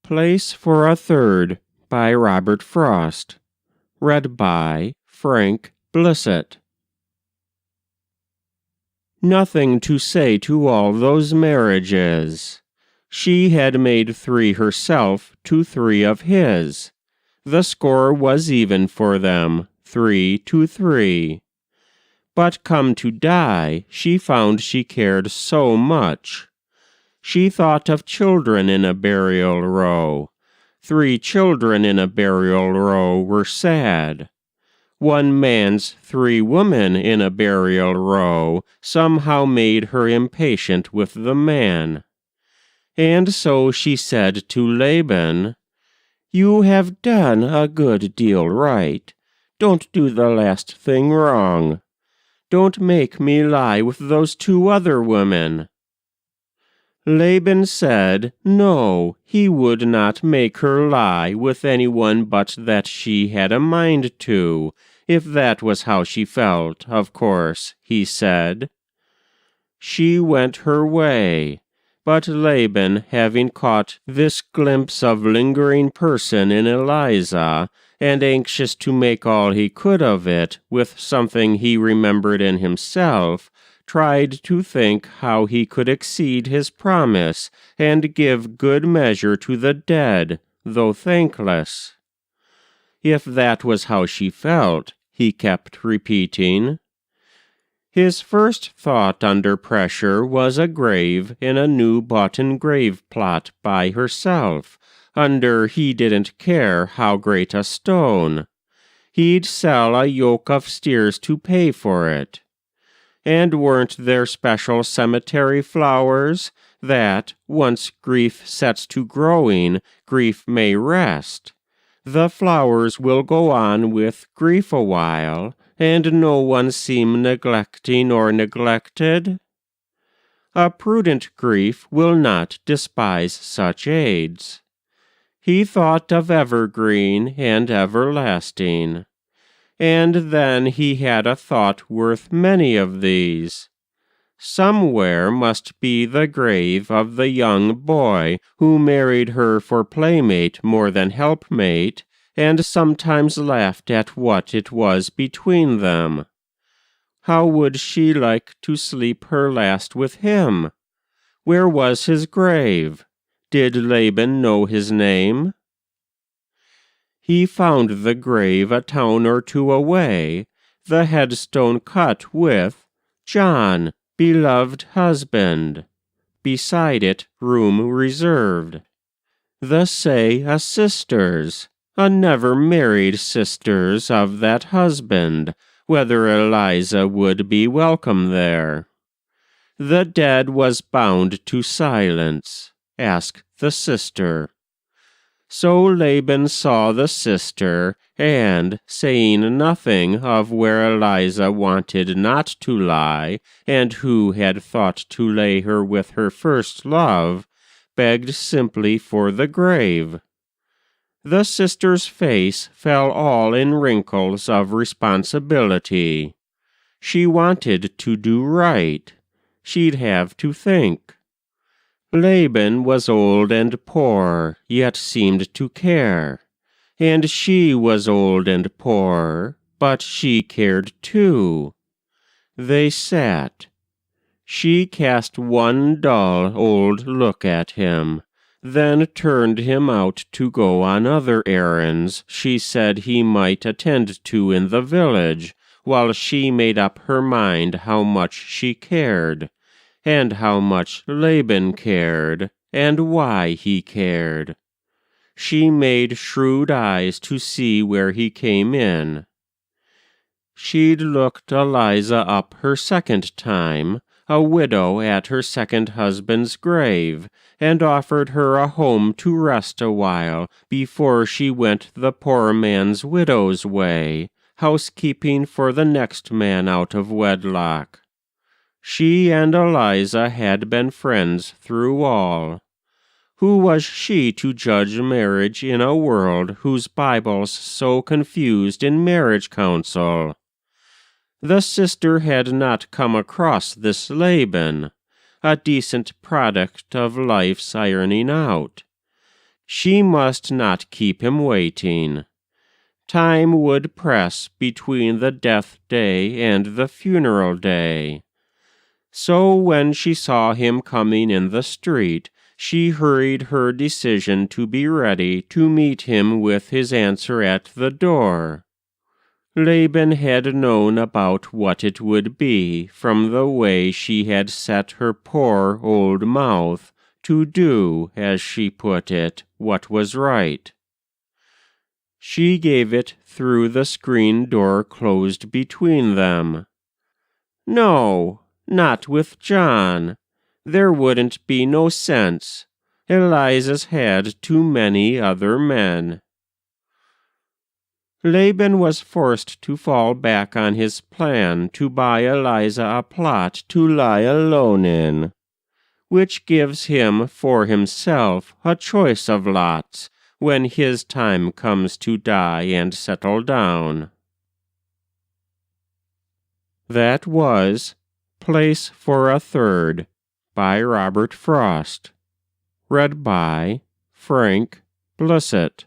Place for a Third by Robert Frost. Read by Frank Blissett. Nothing to say to all those marriages. She had made 3 herself to 3 of his. The score was even for them, 3 to 3. But come to die, she found she cared so much. She thought of children in a burial row. 3 children in a burial row were sad. 1 man's 3 women in a burial row somehow made her impatient with the man. And so she said to Laban, "You have done a good deal right. Don't do the last thing wrong. Don't make me lie with those 2 other women." Laban said, no, he would not make her lie with anyone but that she had a mind to, if that was how she felt, of course, he said. She went her way, but Laban, having caught this glimpse of lingering person in Eliza, and anxious to make all he could of it with something he remembered in himself, tried to think how he could exceed his promise and give good measure to the dead, though thankless. If that was how she felt, he kept repeating. His first thought under pressure was a grave in a new boughten grave plot by herself, under he didn't care how great a stone. He'd sell a yoke of steers to pay for it. And weren't there special cemetery flowers, that, once grief sets to growing, grief may rest? The flowers will go on with grief a while, and no one seem neglecting or neglected? A prudent grief will not despise such aids. He thought of evergreen and everlasting. And then he had a thought worth many of these. Somewhere must be the grave of the young boy who married her for playmate more than helpmate, and sometimes laughed at what it was between them. How would she like to sleep her last with him? Where was his grave? Did Laban know his name? He found the grave a town or 2 away, the headstone cut with, "John, beloved husband." Beside it, room reserved. The say a sisters, a never-married sisters of that husband, whether Eliza would be welcome there. The dead was bound to silence. Ask the sister. So Laban saw the sister, and, saying nothing of where Eliza wanted not to lie, and who had thought to lay her with her first love, begged simply for the grave. The sister's face fell all in wrinkles of responsibility. She wanted to do right. She'd have to think. Laban was old and poor, yet seemed to care. And she was old and poor, but she cared too. They sat. She cast one dull old look at him, then turned him out to go on other errands she said he might attend to in the village, while she made up her mind how much she cared, and how much Laban cared, and why he cared. She made shrewd eyes to see where he came in. She'd looked Eliza up her second time, a widow at her second husband's grave, and offered her a home to rest a while before she went the poor man's widow's way, housekeeping for the next man out of wedlock. She and Eliza had been friends through all. Who was she to judge marriage in a world whose Bible's so confused in marriage counsel? The sister had not come across this Laban, a decent product of life's ironing out. She must not keep him waiting. Time would press between the death day and the funeral day. So when she saw him coming in the street, she hurried her decision to be ready to meet him with his answer at the door. Laban had known about what it would be from the way she had set her poor old mouth to do, as she put it, what was right. She gave it through the screen door closed between them. No, not with John. There wouldn't be no sense. Eliza's had too many other men. Laban was forced to fall back on his plan to buy Eliza a plot to lie alone in, which gives him for himself a choice of lots when his time comes to die and settle down. That was Place for a Third by Robert Frost. Read by Frank Blissett.